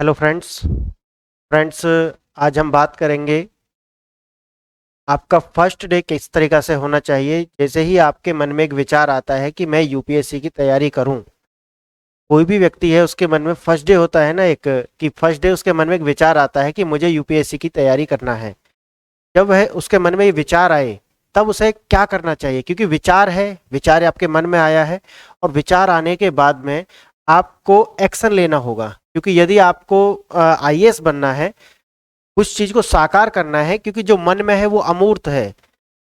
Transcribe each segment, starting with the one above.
Hello friends आज हम बात करेंगे आपका फर्स्ट डे किस तरीक़ा से होना चाहिए। जैसे ही आपके मन में एक विचार आता है कि मैं यूपीएससी की तैयारी करूं, कोई भी व्यक्ति है उसके मन में फर्स्ट डे होता है ना, एक कि फर्स्ट डे उसके मन में एक विचार आता है कि मुझे यूपीएससी की तैयारी करना है। जब वह उसके मन में ये विचार आए तब उसे क्या करना चाहिए, क्योंकि विचार आपके मन में आया है और विचार आने के बाद में आपको एक्शन लेना होगा। क्योंकि यदि आपको आईएएस बनना है, उस चीज को साकार करना है, क्योंकि जो मन में है वो अमूर्त है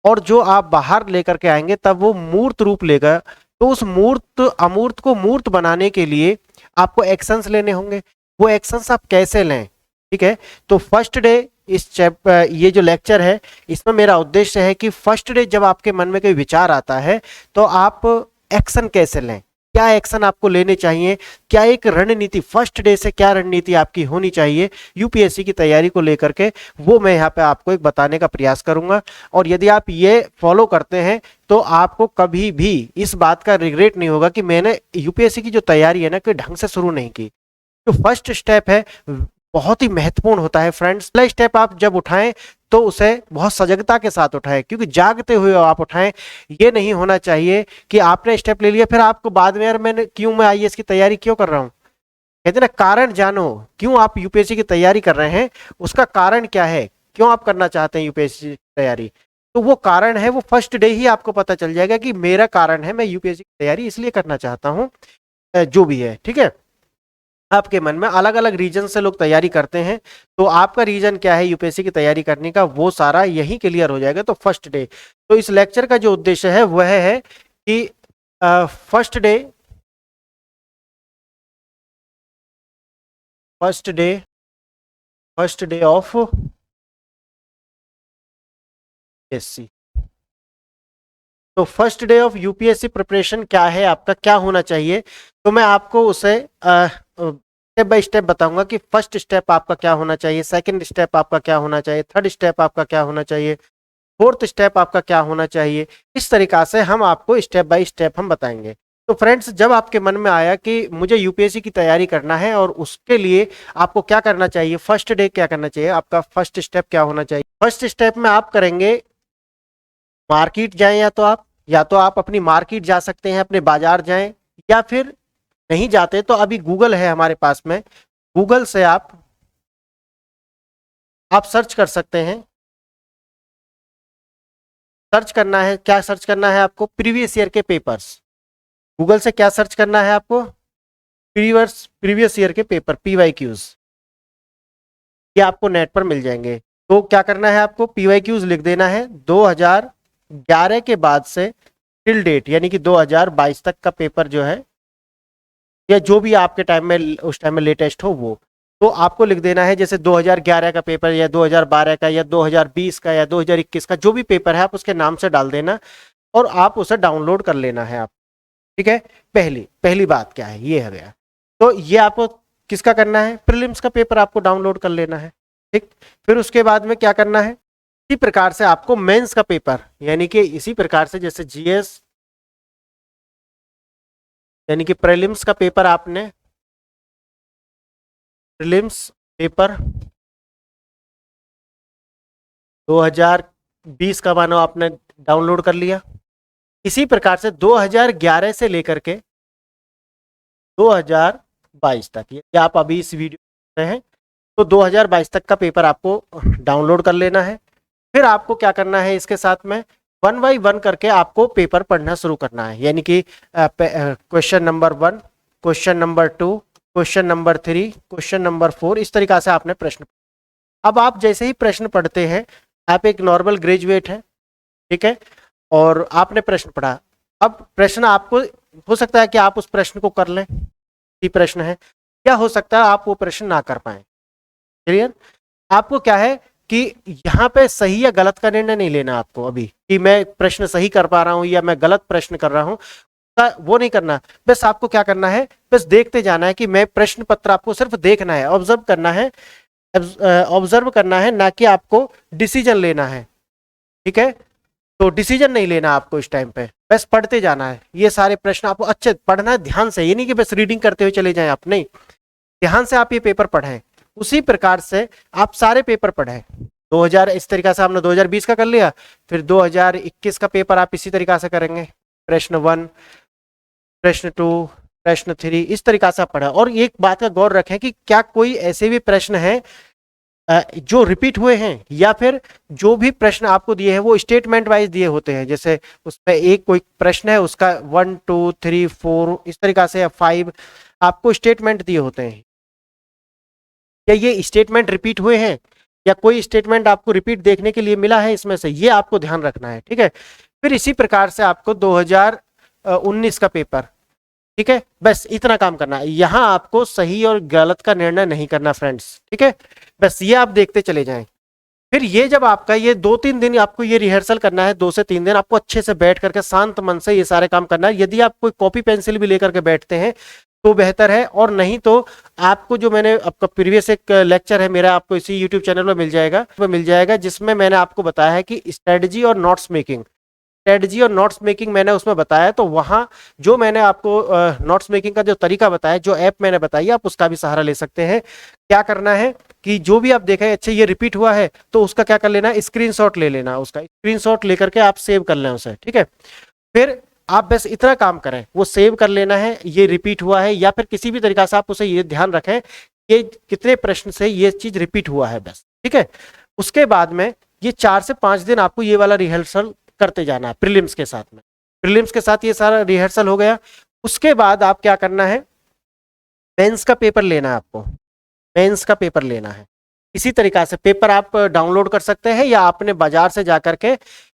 और जो आप बाहर लेकर के आएंगे तब वो मूर्त रूप लेगा। तो उस मूर्त अमूर्त को मूर्त बनाने के लिए आपको एक्शंस लेने होंगे। वो एक्शंस आप कैसे लें, ठीक है। तो फर्स्ट डे ये जो लेक्चर है इसमें मेरा उद्देश्य है कि फर्स्ट डे जब आपके मन में कोई विचार आता है तो आप एक्शन कैसे लें, क्या एक्शन आपको लेने चाहिए, क्या एक रणनीति फर्स्ट डे से क्या रणनीति आपकी होनी चाहिए यूपीएससी की तैयारी को लेकर के, वो मैं यहाँ पे आपको एक बताने का प्रयास करूंगा। और यदि आप ये फॉलो करते हैं तो आपको कभी भी इस बात का रिग्रेट नहीं होगा कि मैंने यूपीएससी की जो तैयारी है ना कोई ढंग से शुरू नहीं की। जो फर्स्ट स्टेप है बहुत ही महत्वपूर्ण होता है फ्रेंड्स। पहला स्टेप आप जब उठाएं तो उसे बहुत सजगता के साथ उठाएं, क्योंकि जागते हुए आप उठाएं। ये नहीं होना चाहिए कि आपने स्टेप ले लिया फिर आपको बाद में यार मैं आईएएस की तैयारी क्यों कर रहा हूं। कहते ना, कारण जानो क्यों आप यूपीएससी की तैयारी कर रहे हैं, उसका कारण क्या है, क्यों आप करना चाहते हैं यूपीएससी की तैयारी। तो वो कारण है, वो फर्स्ट डे ही आपको पता चल जाएगा कि मेरा कारण है, मैं यूपीएससी की तैयारी इसलिए करना चाहता हूं। जो भी है, ठीक है। आपके मन में अलग अलग रीजन से लोग तैयारी करते हैं, तो आपका रीजन क्या है यूपीएससी की तैयारी करने का, वो सारा यही क्लियर हो जाएगा। तो फर्स्ट डे, तो इस लेक्चर का जो उद्देश्य है वह है कि first day first day of SC. तो first day of UPSC preparation क्या है, आपका क्या होना चाहिए, तो मैं आपको उसे स्टेप बाय स्टेप बताऊंगा कि फर्स्ट स्टेप आपका क्या होना चाहिए, सेकंड स्टेप आपका क्या होना चाहिए, थर्ड स्टेप आपका क्या होना चाहिए, फोर्थ स्टेप आपका क्या होना चाहिए। इस तरीका से हम आपको स्टेप बाय स्टेप हम बताएंगे। तो फ्रेंड्स, जब आपके मन में आया कि मुझे यूपीएससी की तैयारी करना है और उसके लिए आपको क्या करना चाहिए, फर्स्ट डे क्या करना चाहिए, आपका फर्स्ट स्टेप क्या होना चाहिए। फर्स्ट स्टेप में आप करेंगे, मार्केट जाएं, या तो आप अपनी मार्केट जा सकते हैं, अपने बाजार जाएं, या फिर नहीं जाते तो अभी गूगल है हमारे पास में, गूगल से आप सर्च कर सकते हैं। सर्च करना है, क्या सर्च करना है आपको, प्रीवियस ईयर के पेपर्स। गूगल से क्या सर्च करना है आपको, प्रीवियस ईयर के पेपर, पीवाईक्यूज, ये आपको नेट पर मिल जाएंगे। तो क्या करना है आपको, पीवाईक्यूज लिख देना है 2011 के बाद से टिल डेट, यानी कि 2022 तक का पेपर जो है, या जो भी आपके टाइम में उस टाइम में लेटेस्ट हो वो, तो आपको लिख देना है। जैसे 2011 का पेपर या 2012 का या 2020 का या 2021 का जो भी पेपर है आप उसके नाम से डाल देना और आप उसे डाउनलोड कर लेना है आप, ठीक है। पहली बात क्या है, ये है गया। तो ये आपको किसका करना है, प्रीलिम्स का पेपर आपको डाउनलोड कर लेना है, ठीक। फिर उसके बाद में क्या करना है, इसी प्रकार से आपको मेंस का पेपर, यानी कि इसी प्रकार से जैसे जीएस यानी कि प्रीलिम्स का पेपर, आपने प्रीलिम्स पेपर 2020 का मानो आपने डाउनलोड कर लिया। इसी प्रकार से 2011 से लेकर के 2022 तक, ये आप अभी इस वीडियो में हैं, तो 2022 तक का पेपर आपको डाउनलोड कर लेना है। फिर आपको क्या करना है, इसके साथ में 1 बाई 1 करके आपको पेपर पढ़ना शुरू करना है, यानी कि question number 1, question number 2, question number 3, question number 4, इस तरीका से आपने प्रश्न। अब आप जैसे ही प्रश्न पढ़ते हैं, आप एक नॉर्मल ग्रेजुएट हैं, ठीक है, और आपने प्रश्न पढ़ा। अब प्रश्न आपको हो सकता है कि आप उस प्रश्न को कर लें, ये प्रश्न है, क्या हो सकता है आप वो प्रश्न ना कर पाए। क्लियर। आपको क्या है कि यहाँ पे सही या गलत का निर्णय नहीं लेना आपको अभी, कि मैं प्रश्न सही कर पा रहा हूं या मैं गलत प्रश्न कर रहा हूं, वो नहीं करना। बस आपको क्या करना है, बस देखते जाना है कि मैं प्रश्न पत्र, आपको सिर्फ देखना है, ऑब्जर्व करना है, ना कि आपको डिसीजन लेना है, ठीक है। तो डिसीजन नहीं लेना आपको इस टाइम पे, बस पढ़ते जाना है। ये सारे प्रश्न आपको अच्छे पढ़ना है ध्यान से, ये नहीं कि बस रीडिंग करते हुए चले जाएं आप, नहीं, ध्यान से आप ये पेपर पढ़ें, उसी प्रकार से आप सारे पेपर पढ़ें। 2000 इस तरीका से आपने 2020 का कर लिया, फिर 2021 का पेपर आप इसी तरीका से करेंगे। प्रश्न 1, प्रश्न 2, प्रश्न 3, इस तरीका से आप पढ़ें। और एक बात का गौर रखें कि क्या कोई ऐसे भी प्रश्न है जो रिपीट हुए हैं, या फिर जो भी प्रश्न आपको दिए हैं वो स्टेटमेंट वाइज दिए होते हैं। जैसे उसमें एक कोई प्रश्न है, उसका 1 2 3 4 इस तरीका से, या 5 आपको स्टेटमेंट दिए होते हैं। क्या ये स्टेटमेंट रिपीट हुए हैं, या कोई स्टेटमेंट आपको रिपीट देखने के लिए मिला है इसमें से, ये आपको ध्यान रखना है, ठीक है। फिर इसी प्रकार से आपको 2019 का पेपर, ठीक है, बस इतना काम करना है। यहां आपको सही और गलत का निर्णय नहीं करना फ्रेंड्स, ठीक है, बस ये आप देखते चले जाएं। फिर ये जब आपका ये 2-3 दिन आपको ये रिहर्सल करना है, 2 से 3 दिन आपको अच्छे से बैठ करके शांत मन से ये सारे काम करना है। यदि आप कोई कॉपी पेंसिल भी लेकर के बैठते हैं तो बेहतर है, और नहीं तो आपको जो मैंने आपका प्रीवियस एक लेक्चर है मेरा, आपको इसी यूट्यूब चैनल पर मिल जाएगा, जिसमें मैंने आपको बताया है कि स्ट्रेटजी और नोट्स मेकिंग, स्ट्रेटजी और नोट्स मेकिंग मैंने उसमें बताया। तो वहां जो मैंने आपको नोट्स मेकिंग का जो तरीका बताया, जो ऐप मैंने बताई, आप उसका भी सहारा ले सकते हैं। क्या करना है कि जो भी आप देखें अच्छा ये रिपीट हुआ है, तो उसका क्या कर लेना, स्क्रीनशॉट ले लेना, उसका स्क्रीनशॉट लेकर के आप सेव कर लें उसे, ठीक है। फिर आप बस इतना काम करें, वो सेव कर लेना है, ये रिपीट हुआ है, या फिर किसी भी तरीका से आप उसे ये ध्यान रखें ये कितने प्रश्न से ये चीज रिपीट हुआ है, बस, ठीक है। उसके बाद में ये 4 से 5 दिन आपको ये वाला रिहर्सल करते जाना है प्रीलिम्स के साथ में। प्रीलिम्स के साथ ये सारा रिहर्सल हो गया। उसके बाद आप क्या करना है, मेंस का पेपर लेना है आपको, मेंस का पेपर लेना है। इसी तरीका से पेपर आप डाउनलोड कर सकते हैं, या आपने बाजार से जाकर के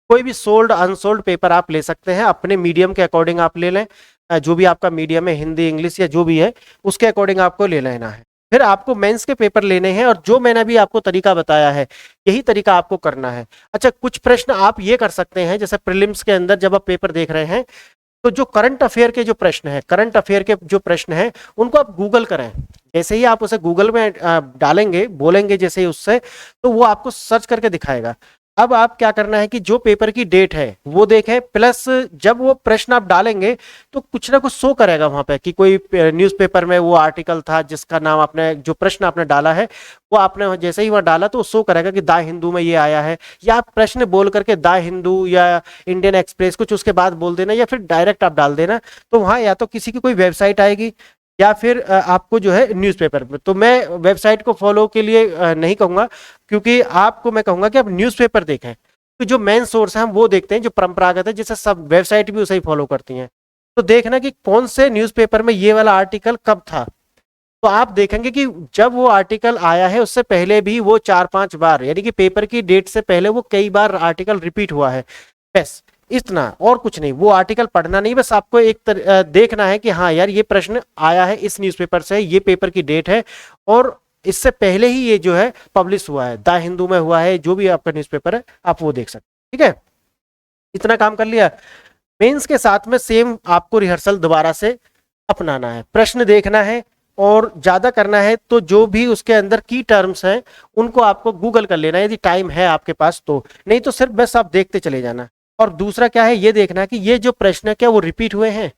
कोई भी सोल्ड अनसोल्ड पेपर आप ले सकते हैं, अपने मीडियम के अकॉर्डिंग आप ले लें। जो भी आपका मीडियम है, हिंदी इंग्लिश या जो भी है, उसके अकॉर्डिंग आपको ले लेना है। फिर आपको मेंस के पेपर लेने हैं, और जो मैंने अभी आपको तरीका बताया है यही तरीका आपको करना है। अच्छा, कुछ प्रश्न आप ये कर सकते हैं, जैसे प्रीलिम्स के अंदर जब आप पेपर देख रहे हैं, तो जो करंट अफेयर के जो प्रश्न है, करंट अफेयर के जो प्रश्न है, उनको आप गूगल करें। जैसे ही आप उसे गूगल में डालेंगे, बोलेंगे जैसे ही उससे, तो वो आपको सर्च करके दिखाएगा। अब आप क्या करना है कि जो पेपर की डेट है वो देखें, प्लस जब वो प्रश्न आप डालेंगे तो कुछ ना कुछ शो करेगा वहां पे कि कोई न्यूज़पेपर में वो आर्टिकल था जिसका नाम आपने, जो प्रश्न आपने डाला है वो आपने जैसे ही वहां डाला तो शो करेगा कि द हिंदू में ये आया है। या आप प्रश्न बोल करके द हिंदू या इंडियन एक्सप्रेस कुछ उसके बाद बोल देना, या फिर डायरेक्ट आप डाल देना, तो वहां या तो किसी की कोई वेबसाइट आएगी, या फिर आपको जो है न्यूज़पेपर पे। तो मैं वेबसाइट को फॉलो के लिए नहीं कहूंगा, क्योंकि आपको मैं कहूंगा कि आप न्यूज़पेपर देखें। तो जो मेन सोर्स है हम वो देखते हैं जो परंपरागत है, जिसे सब वेबसाइट भी उसे ही फॉलो करती हैं। तो देखना कि कौन से न्यूज़पेपर में ये वाला आर्टिकल कब था। तो आप देखेंगे कि जब वो आर्टिकल आया है उससे पहले भी वो 4-5 बार, यानी कि पेपर की डेट से पहले वो कई बार आर्टिकल रिपीट हुआ है, बस इतना, और कुछ नहीं। वो आर्टिकल पढ़ना नहीं, बस आपको देखना है कि हाँ यार ये प्रश्न आया है इस न्यूज़पेपर से, ये पेपर की डेट है, और इससे पहले ही ये जो है पब्लिश हुआ है, द हिंदू में हुआ है, जो भी आपका न्यूज़पेपर है आप वो देख सकते हैं, ठीक है। इतना काम कर लिया। मेंस के साथ में सेम आपको रिहर्सल दोबारा से अपनाना है, प्रश्न देखना है, और ज्यादा करना है तो जो भी उसके अंदर की टर्म्स हैं उनको आपको गूगल कर लेना है यदि टाइम है आपके पास तो, नहीं तो सिर्फ बस आप देखते चले जाना। और दूसरा क्या है, ये देखना कि ये जो प्रश्न है क्या वो रिपीट हुए हैं,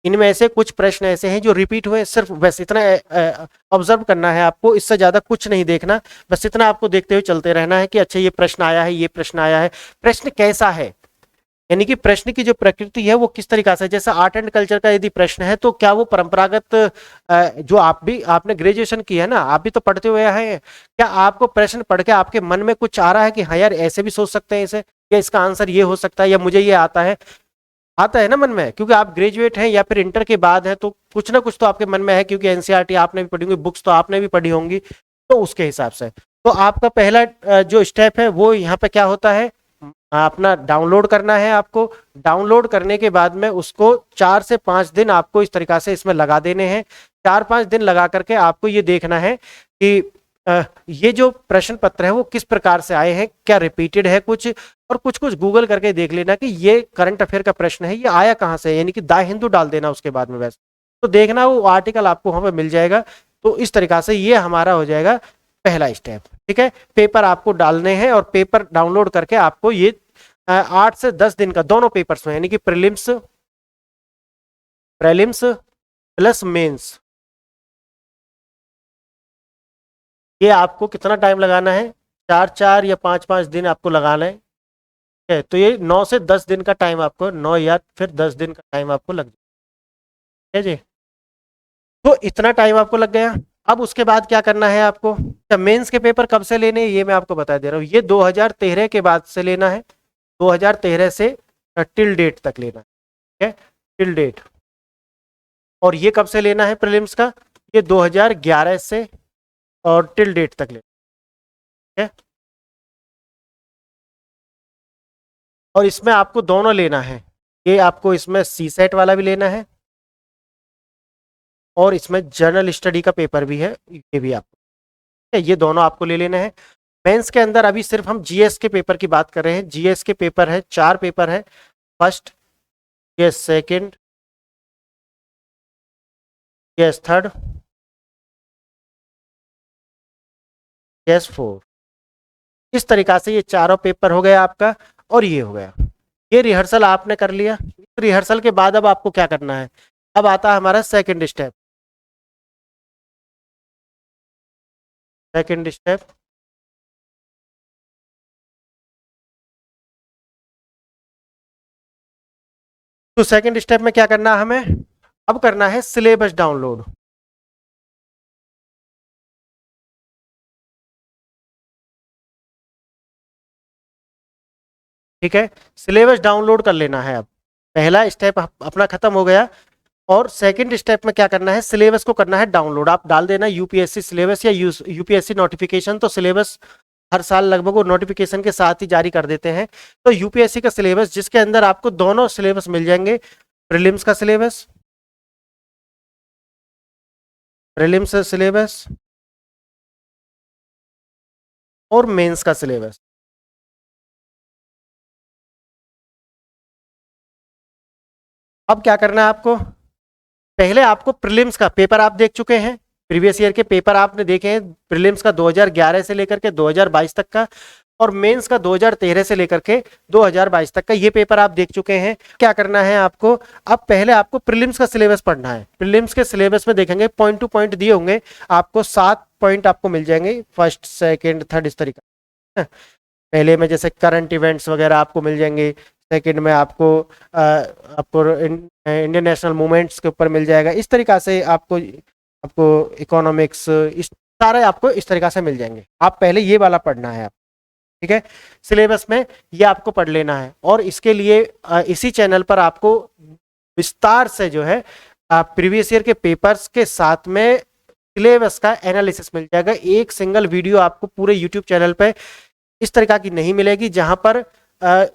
इनमें ऐसे कुछ प्रश्न ऐसे हैं जो रिपीट हुए, सिर्फ बस इतना ऑब्जर्व करना है आपको, इससे ज्यादा कुछ नहीं देखना। बस इतना आपको देखते हुए चलते रहना है कि अच्छा ये प्रश्न आया है, ये प्रश्न आया है, प्रश्न कैसा है, यानी कि प्रश्न की जो प्रकृति है वो किस तरीका से। जैसे आर्ट एंड कल्चर का यदि प्रश्न है तो क्या वो परंपरागत, जो आपने ग्रेजुएशन की है ना, आप भी तो पढ़ते हुए आए हैं, क्या आपको प्रश्न पढ़ के आपके मन में कुछ आ रहा है कि हाँ यार ऐसे भी सोच सकते हैं इसे, या इसका आंसर ये हो सकता है, या मुझे ये आता है, आता है ना मन में, क्योंकि आप ग्रेजुएट हैं या फिर इंटर के बाद है, तो कुछ ना कुछ तो आपके मन में है, क्योंकि एनसीईआरटी आपने भी पढ़ी होंगी, बुक्स तो आपने भी पढ़ी होंगी, तो उसके हिसाब से। तो आपका पहला जो स्टेप है वो यहाँ पे क्या होता है, अपना डाउनलोड करना है आपको। डाउनलोड करने के बाद में उसको 4 से 5 दिन आपको इस तरीका से इसमें लगा देने हैं। 4-5 दिन लगा करके आपको ये देखना है कि ये जो प्रश्न पत्र है वो किस प्रकार से आए हैं, क्या रिपीटेड है कुछ, और कुछ कुछ गूगल करके देख लेना कि ये करंट अफेयर का प्रश्न है, ये आया कहाँ से, यानी कि द हिंदू डाल देना उसके बाद में, वैसे तो देखना वो आर्टिकल आपको वहां पर मिल जाएगा। तो इस तरीका से ये हमारा हो जाएगा पहला स्टेप, ठीक है। पेपर आपको डालने हैं, और पेपर डाउनलोड करके आपको ये 8 से 10 दिन का दोनों पेपर्स में, यानी कि प्रीलिम्स प्रीलिम्स प्लस मेंस, ये आपको कितना टाइम लगाना है, 4 या 5 दिन आपको लगाना है। तो ये 9 से 10 दिन का टाइम आपको, 9 या फिर 10 दिन का टाइम आपको लग जाए जी। तो इतना टाइम आपको लग गया। अब उसके बाद क्या करना है आपको, मेंस के पेपर कब से लेने हैं ये मैं आपको बता दे रहा हूँ। ये 2013 के बाद से लेना है, 2013 से टिल डेट तक लेना है, टिल डेट। और ये कब से लेना है प्रीलिम्स का, ये 2011 से और टिल डेट तक लेना है। और इसमें आपको दोनों लेना है, ये आपको इसमें सी सेट वाला भी लेना है और इसमें जनरल स्टडी का पेपर भी है, ये भी आपको, ये दोनों आपको ले लेना है। मेंस के अंदर अभी सिर्फ हम जीएस के पेपर की बात कर रहे हैं। जीएस के पेपर है, 4 पेपर है, first, GS second, GS third, GS fourth. इस तरीका से ये चारों पेपर हो गया आपका और ये हो गया। ये रिहर्सल आपने कर लिया। रिहर्सल के बाद अब आपको क्या करना है, अब आता है हमारा सेकंड स्टेप। सेकंड स्टेप, तो सेकंड स्टेप में क्या करना है हमें, अब करना है सिलेबस डाउनलोड। ठीक है, सिलेबस डाउनलोड कर लेना है। अब पहला स्टेप अपना खत्म हो गया और सेकंड स्टेप में क्या करना है, सिलेबस को करना है डाउनलोड। आप डाल देना यूपीएससी सिलेबस या यूपीएससी नोटिफिकेशन, तो सिलेबस हर साल लगभग वो नोटिफिकेशन के साथ ही जारी कर देते हैं। तो यूपीएससी का सिलेबस जिसके अंदर आपको दोनों सिलेबस मिल जाएंगे, प्रीलिम्स का सिलेबस, प्रीलिम्स सिलेबस और मेंस का सिलेबस। अब क्या करना है आपको, पहले आपको प्रीलिम्स का पेपर आप देख चुके हैं, प्रीवियस ईयर के पेपर आपने देखे हैं, प्रीलिम्स का 2011 से लेकर के 2022 तक का और मेंस का 2013 से लेकर के 2022 तक का, ये पेपर आप देख चुके हैं। क्या करना है आपको, अब पहले आपको प्रीलिम्स का सिलेबस पढ़ना है। प्रीलिम्स के सिलेबस में देखेंगे पॉइंट टू पॉइंट दिए होंगे, आपको 7 पॉइंट आपको मिल जाएंगे, फर्स्ट सेकेंड थर्ड इस तरीका। पहले में जैसे करंट इवेंट्स वगैरह आपको मिल जाएंगे, सेकंड में आपको इंडियन नेशनल मूवमेंट्स के ऊपर मिल जाएगा, इस तरीका से आपको आपको इकोनॉमिक्स, इस सारे आपको इस तरीका से मिल जाएंगे। आप पहले ये वाला पढ़ना है आप, ठीक है, सिलेबस में ये आपको पढ़ लेना है। और इसके लिए इसी चैनल पर आपको विस्तार से जो है प्रीवियस ईयर के पेपर्स के साथ में सिलेबस का एनालिसिस मिल जाएगा। एक सिंगल वीडियो आपको पूरे यूट्यूब चैनल पे इस तरीका की नहीं मिलेगी, जहां पर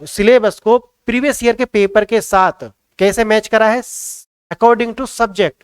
सिलेबस को प्रीवियस ईयर के पेपर के साथ कैसे मैच करा है अकॉर्डिंग टू सब्जेक्ट।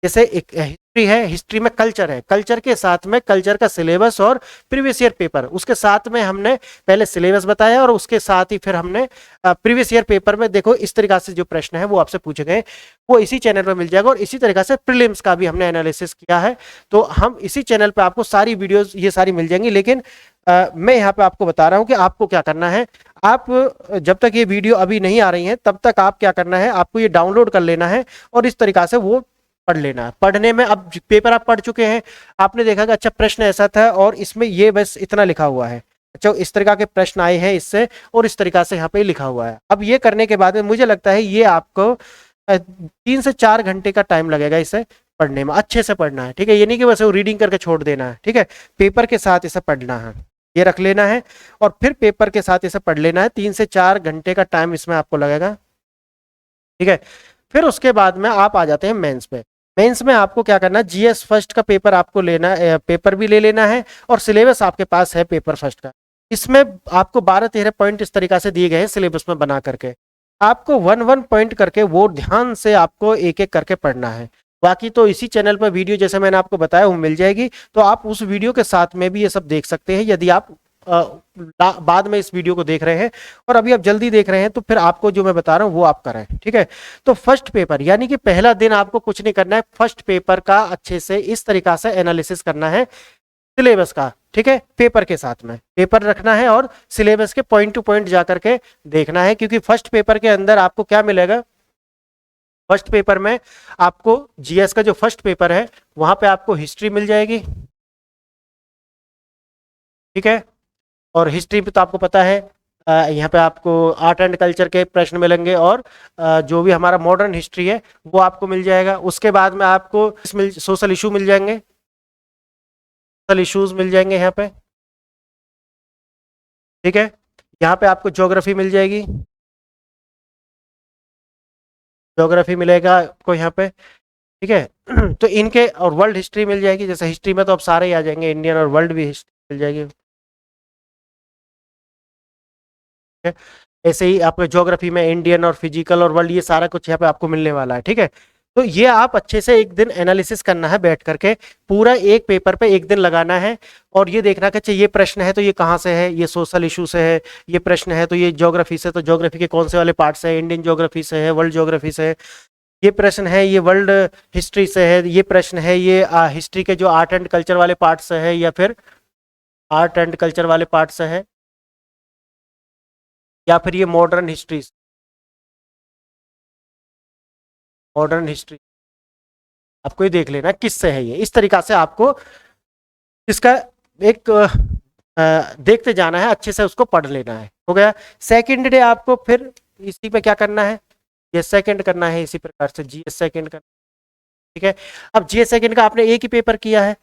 जैसे एक हिस्ट्री है, हिस्ट्री में कल्चर है, कल्चर के साथ में कल्चर का सिलेबस और प्रीवियस ईयर पेपर, उसके साथ में हमने पहले सिलेबस बताया और उसके साथ ही फिर हमने प्रीवियस ईयर पेपर में देखो इस तरीका से जो प्रश्न है वो आपसे पूछे गए, वो इसी चैनल पर मिल जाएगा। और इसी तरीका से प्रीलिम्स का भी हमने एनालिसिस किया है, तो हम इसी चैनल पर आपको सारी वीडियोज ये सारी मिल जाएंगी। लेकिन मैं यहाँ पे आपको बता रहा हूँ कि आपको क्या करना है। आप जब तक ये वीडियो अभी नहीं आ रही है तब तक आप क्या करना है, आपको ये डाउनलोड कर लेना है और इस तरीका से वो पढ़ लेना है। पढ़ने में अब पेपर आप पढ़ चुके हैं, आपने देखा कि अच्छा प्रश्न ऐसा था और इसमें ये बस इतना लिखा हुआ है, अच्छा इस तरीका के प्रश्न आए हैं इससे और इस तरीका से यहाँ पे लिखा हुआ है। अब ये करने के बाद में मुझे लगता है ये आपको 3 से 4 घंटे का टाइम लगेगा इसे पढ़ने में, अच्छे से पढ़ना है, ठीक है। ये नहीं कि बस वो रीडिंग करके छोड़ देना है, ठीक है, पेपर के साथ इसे पढ़ना है, ये रख लेना है और फिर पेपर के साथ इसे पढ़ लेना है। 3 से 4 घंटे का टाइम इसमें आपको लगेगा, ठीक है। फिर उसके बाद में आप आ जाते हैं मेंस पे। मेंस में आपको क्या करना है, जीएस फर्स्ट का पेपर आपको लेना है, पेपर भी ले लेना है और सिलेबस आपके पास है पेपर फर्स्ट का। इसमें आपको 12-13 पॉइंट इस तरीका से दिए गए हैं सिलेबस में बना करके, आपको 1-1 पॉइंट करके वो ध्यान से आपको एक एक करके पढ़ना है। बाकी तो इसी चैनल पर वीडियो जैसे मैंने आपको बताया वो मिल जाएगी, तो आप उस वीडियो के साथ में भी ये सब देख सकते हैं यदि आप बाद में इस वीडियो को देख रहे हैं। और अभी आप जल्दी देख रहे हैं तो फिर आपको जो मैं बता रहा हूं वो आप करें, ठीक है। तो फर्स्ट पेपर यानी कि पहला दिन आपको कुछ नहीं करना है, फर्स्ट पेपर का अच्छे से इस तरीका से एनालिसिस करना है सिलेबस का, ठीक है, पेपर के साथ में पेपर रखना है और सिलेबस के पॉइंट टू पॉइंट जाकर के देखना है। क्योंकि फर्स्ट पेपर के अंदर आपको क्या मिलेगा, फर्स्ट पेपर में आपको जीएस का जो फर्स्ट पेपर है वहां पे आपको हिस्ट्री मिल जाएगी, ठीक है। और हिस्ट्री पे तो आपको पता है, यहाँ पे आपको आर्ट एंड कल्चर के प्रश्न मिलेंगे, और जो भी हमारा मॉडर्न हिस्ट्री है वो आपको मिल जाएगा। उसके बाद में आपको सोशल इशू मिल जाएंगे, सोशल इश्यूज मिल जाएंगे यहाँ पे। ठीक है। यहाँ पे आपको ज्योग्राफी मिल जाएगी, ज्योग्राफी मिलेगा आपको यहाँ पे। ठीक है। तो इनके और वर्ल्ड हिस्ट्री मिल जाएगी, जैसे हिस्ट्री में तो अब सारे ही आ जाएंगे, इंडियन और वर्ल्ड भी हिस्ट्री मिल जाएगी। ठीक है। ऐसे ही आपको ज्योग्राफी में इंडियन और फिजिकल और वर्ल्ड, ये सारा कुछ यहाँ पे आपको मिलने वाला है। ठीक है। तो ये आप अच्छे से एक दिन एनालिसिस करना है बैठ करके, पूरा एक पेपर पे एक दिन लगाना है। और ये देखना कि अच्छा ये प्रश्न है तो ये कहाँ से है, ये सोशल इशू से है, ये प्रश्न है तो ये ज्योग्राफी से, तो ज्योग्राफी के कौन से वाले पार्ट से है, इंडियन ज्योग्राफी से है, वर्ल्ड ज्योग्राफी से है। ये प्रश्न है ये वर्ल्ड हिस्ट्री से है, ये प्रश्न है ये हिस्ट्री के जो आर्ट एंड कल्चर वाले पार्ट से है, या फिर आर्ट एंड कल्चर वाले पार्ट से है, या फिर ये मॉडर्न हिस्ट्री, मॉडर्न हिस्ट्री। आपको ये देख लेना किससे है, ये इस तरीका से आपको इसका एक देखते जाना है, अच्छे से उसको पढ़ लेना है। हो गया। सेकंड डे आपको फिर इसी पे क्या करना है, ये सेकंड करना है इसी प्रकार से, जीएस सेकंड करना। ठीक है। अब जीएस सेकंड का आपने एक ही पेपर किया है,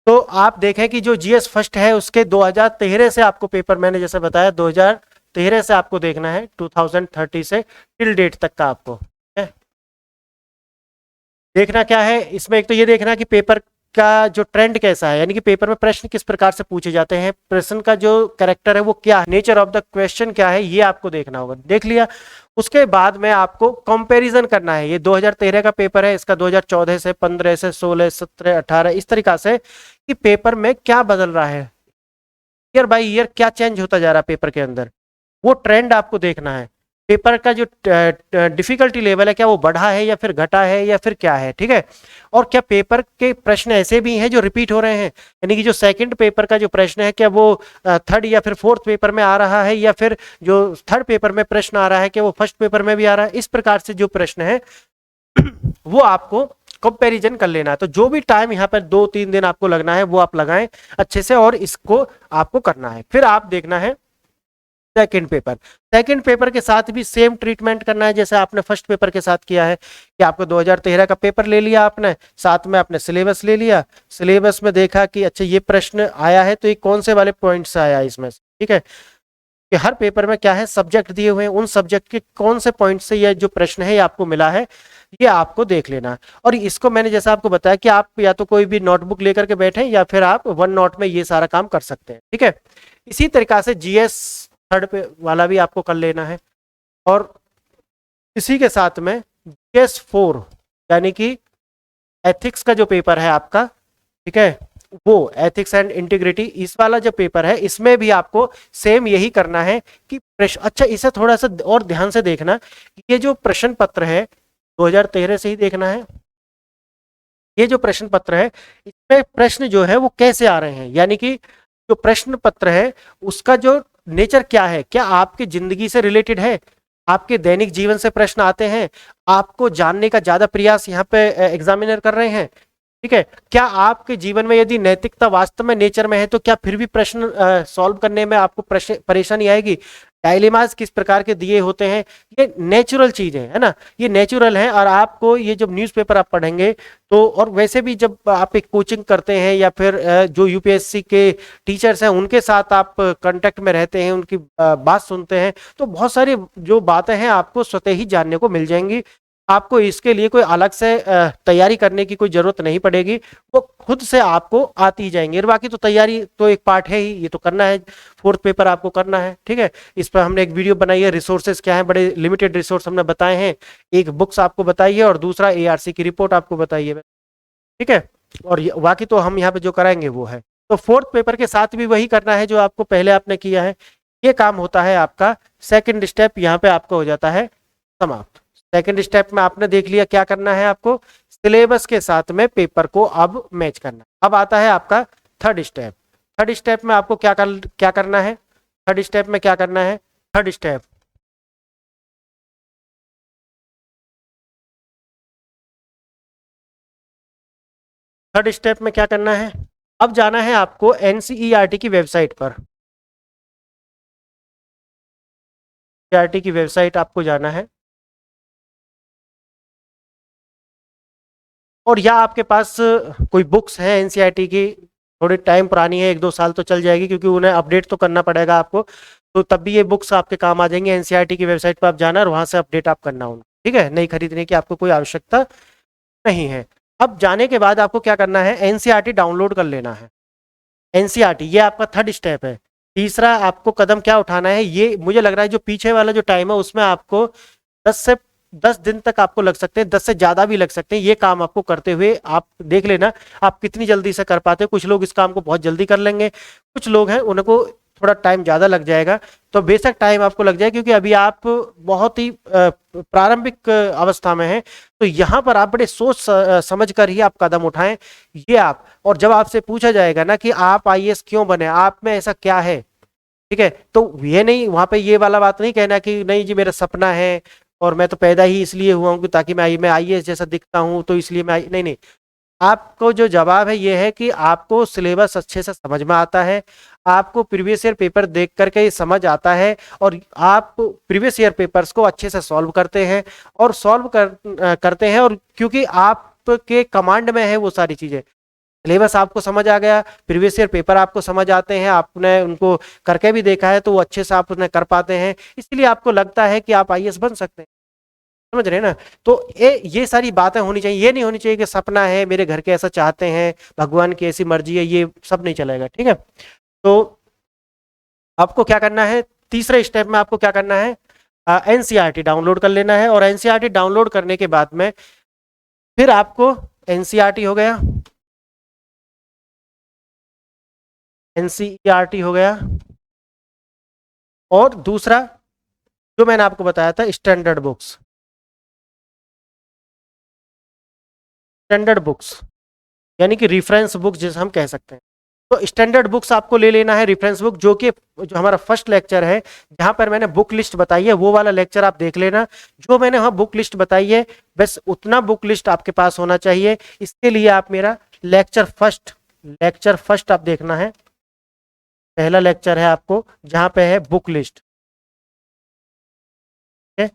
तो आप देखें कि जो जीएस फर्स्ट है उसके 2013 से आपको पेपर, मैंने जैसे बताया 2013 से आपको देखना है, 2030 से टिल डेट तक का आपको है देखना। क्या है इसमें, एक तो ये देखना कि पेपर का जो ट्रेंड कैसा है, यानी कि पेपर में प्रश्न किस प्रकार से पूछे जाते हैं, प्रश्न का जो कैरेक्टर है वो क्या है, नेचर ऑफ द क्वेश्चन क्या है, ये आपको देखना होगा। देख लिया। उसके बाद में आपको कंपैरिजन करना है, ये 2013 का पेपर है, इसका 2014 से, 15 से, 16, 17, 18, इस तरीका से कि पेपर में क्या बदल रहा है, ईयर बाय ईयर क्या चेंज होता जा रहा है पेपर के अंदर, वो ट्रेंड आपको देखना है। पेपर का जो डिफिकल्टी लेवल है, क्या वो बढ़ा है या फिर घटा है या फिर क्या है। ठीक है। और क्या पेपर के प्रश्न ऐसे भी हैं जो रिपीट हो रहे हैं, यानी कि जो सेकंड पेपर का जो प्रश्न है, क्या वो थर्ड या फिर फोर्थ पेपर में आ रहा है, या फिर जो थर्ड पेपर में प्रश्न आ रहा है क्या वो फर्स्ट पेपर में भी आ रहा है। इस प्रकार से जो प्रश्न है वो आपको कंपैरिजन कर लेना है। तो जो भी टाइम यहाँ पर 2-3 दिन आपको लगना है वो आप लगाएं अच्छे से, और इसको आपको करना है। फिर आप देखना है सेकंड पेपर। सेकंड पेपर के साथ भी सेम ट्रीटमेंट करना है जैसे आपने फर्स्ट पेपर के साथ किया है, कि आपको 2013 का पेपर ले लिया आपने, साथ में आपने सिलेबस ले लिया, सिलेबस में देखा कि अच्छा ये प्रश्न आया है तो ये कौन से वाले पॉइंट से आया इसमें से। ठीक है। कि हर पेपर में क्या है, सब्जेक्ट दिए हुए हैं, उन सब्जेक्ट के कौन से पॉइंट से ये जो प्रश्न है ये आपको मिला है, ये आपको देख लेना। और इसको मैंने जैसा आपको बताया कि आप या तो कोई भी नोटबुक लेकर के बैठे, या फिर आप वन नोट में ये सारा काम कर सकते हैं। ठीक है। इसी तरीका से जीएस थर्ड पे वाला भी आपको कर लेना है। और इसी के साथ में जीएस फोर, यानी कि एथिक्स का जो पेपर है आपका, ठीक है, वो एथिक्स एंड इंटीग्रिटी, इस वाला जो पेपर है इसमें भी आपको सेम यही करना है कि प्रश्न, अच्छा इसे थोड़ा सा और ध्यान से देखना, ये जो प्रश्न पत्र है 2013 से ही देखना है। ये जो प्रश्न पत्र है इसमें प्रश्न जो है वो कैसे आ रहे हैं, यानी कि जो प्रश्न पत्र है उसका जो नेचर क्या है, क्या आपकी जिंदगी से रिलेटेड है, आपके दैनिक जीवन से प्रश्न आते हैं, आपको जानने का ज्यादा प्रयास यहाँ पे एग्जामिनर कर रहे हैं। ठीक है। क्या आपके जीवन में यदि नैतिकता वास्तव में नेचर में है तो क्या फिर भी प्रश्न सॉल्व करने में आपको परेशानी आएगी, डायलेमास किस प्रकार के दिए होते हैं, ये नेचुरल चीजें है ना, ये नेचुरल है। और आपको ये जब न्यूज़पेपर आप पढ़ेंगे तो, और वैसे भी जब आप एक कोचिंग करते हैं या फिर जो यूपीएससी के टीचर्स हैं उनके साथ आप कांटेक्ट में रहते हैं, उनकी बात सुनते हैं, तो बहुत सारी जो बातें हैं आपको स्वतः ही जानने को मिल जाएंगी। आपको इसके लिए कोई अलग से तैयारी करने की कोई जरूरत नहीं पड़ेगी, वो खुद से आपको आती ही जाएंगी। और बाकी तो तैयारी तो एक पार्ट है ही, ये तो करना है, फोर्थ पेपर आपको करना है। ठीक है। इस पर हमने एक वीडियो बनाई है, रिसोर्सेज क्या है, बड़े लिमिटेड रिसोर्स हमने बताए हैं, एक बुक्स आपको बताई है और दूसरा एआरसी की रिपोर्ट आपको बताई है। ठीक है। और बाकी तो हम यहाँ पे जो कराएंगे वो है। तो फोर्थ पेपर के साथ भी वही करना है जो आपको पहले आपने किया है। ये काम होता है आपका सेकंड स्टेप, यहाँ पे आपका हो जाता है समाप्त। सेकंड स्टेप में आपने देख लिया क्या करना है, आपको सिलेबस के साथ में पेपर को अब मैच करना। अब आता है आपका थर्ड स्टेप। थर्ड स्टेप में आपको क्या करना है, थर्ड स्टेप में क्या करना है, थर्ड स्टेप, थर्ड स्टेप में क्या करना है, अब जाना है आपको एनसीईआरटी की वेबसाइट पर। एनसीईआरटी की वेबसाइट आपको जाना है, और या आपके पास कोई बुक्स है एनसीईआरटी की, थोड़ी टाइम पुरानी है, 1-2 साल तो चल जाएगी, क्योंकि उन्हें अपडेट तो करना पड़ेगा आपको, तो तब भी ये बुक्स आपके काम आ जाएंगे। एनसीईआरटी की वेबसाइट पर आप जाना और वहां से अपडेट आप करना उनको, ठीक है, नहीं खरीदने की आपको कोई आवश्यकता नहीं है। अब जाने के बाद आपको क्या करना है, एनसीईआरटी डाउनलोड कर लेना है। एनसीईआरटी ये आपका थर्ड स्टेप है। तीसरा आपको कदम क्या उठाना है, ये मुझे लग रहा है जो पीछे वाला जो टाइम है उसमें आपको 10 दिन तक आपको लग सकते हैं, 10 से ज्यादा भी लग सकते हैं। ये काम आपको करते हुए आप देख लेना आप कितनी जल्दी से कर पाते हो। कुछ लोग इस काम को बहुत जल्दी कर लेंगे, कुछ लोग हैं उनको थोड़ा टाइम ज्यादा लग जाएगा। तो बेशक टाइम आपको लग जाए, क्योंकि अभी आप बहुत ही प्रारंभिक अवस्था में हैं, तो यहाँ पर आप बड़े सोच समझ कर ही आप कदम उठाएं। ये आप, और जब आपसे पूछा जाएगा ना कि आप आईएएस क्यों बने, आप में ऐसा क्या है, ठीक है, तो ये नहीं, वहां पे ये वाला बात नहीं कहना कि नहीं जी मेरा सपना है और मैं तो पैदा ही इसलिए हुआ हूँ कि ताकि मैं आईएएस जैसा दिखता हूँ तो इसलिए नहीं नहीं। आपको जो जवाब है ये है कि आपको सिलेबस अच्छे से समझ में आता है, आपको प्रीवियस ईयर पेपर देख करके ये समझ आता है, और आप प्रीवियस ईयर पेपर्स को अच्छे से सॉल्व करते हैं, और करते हैं, और क्योंकि आपके कमांड में है वो सारी चीजें, सिलेबस आपको समझ आ गया, प्रीवियस ईयर पेपर आपको समझ आते हैं, आपने उनको करके भी देखा है तो वो अच्छे से आप उन्हें कर पाते हैं, इसलिए आपको लगता है कि आप आईएएस बन सकते हैं। समझ रहे हैं ना? तो ये सारी बातें होनी चाहिए। ये नहीं होनी चाहिए कि सपना है, मेरे घर के ऐसा चाहते हैं, भगवान की ऐसी मर्जी है, ये सब नहीं चलेगा, ठीक है। तो आपको क्या करना है, तीसरे स्टेप में आपको क्या करना है, एनसीईआरटी डाउनलोड कर लेना है, और एनसीईआरटी डाउनलोड करने के बाद में फिर आपको, एनसीईआरटी हो गया, एनसीईआरटी हो गया, और दूसरा जो मैंने आपको बताया था स्टैंडर्ड बुक्स, स्टैंडर्ड बुक्स यानी कि रेफरेंस बुक्स जिसे हम कह सकते हैं। तो स्टैंडर्ड बुक्स आपको ले लेना है, रेफरेंस बुक, जो हमारा फर्स्ट लेक्चर है जहां पर मैंने बुक लिस्ट बताई है, वो वाला लेक्चर आप देख लेना। जो मैंने वहां बुक लिस्ट बताई है बस उतना बुक लिस्ट आपके पास होना चाहिए। इसके लिए आप मेरा लेक्चर फर्स्ट आप देखना है, पहला लेक्चर है आपको जहां पे है बुक लिस्ट, है?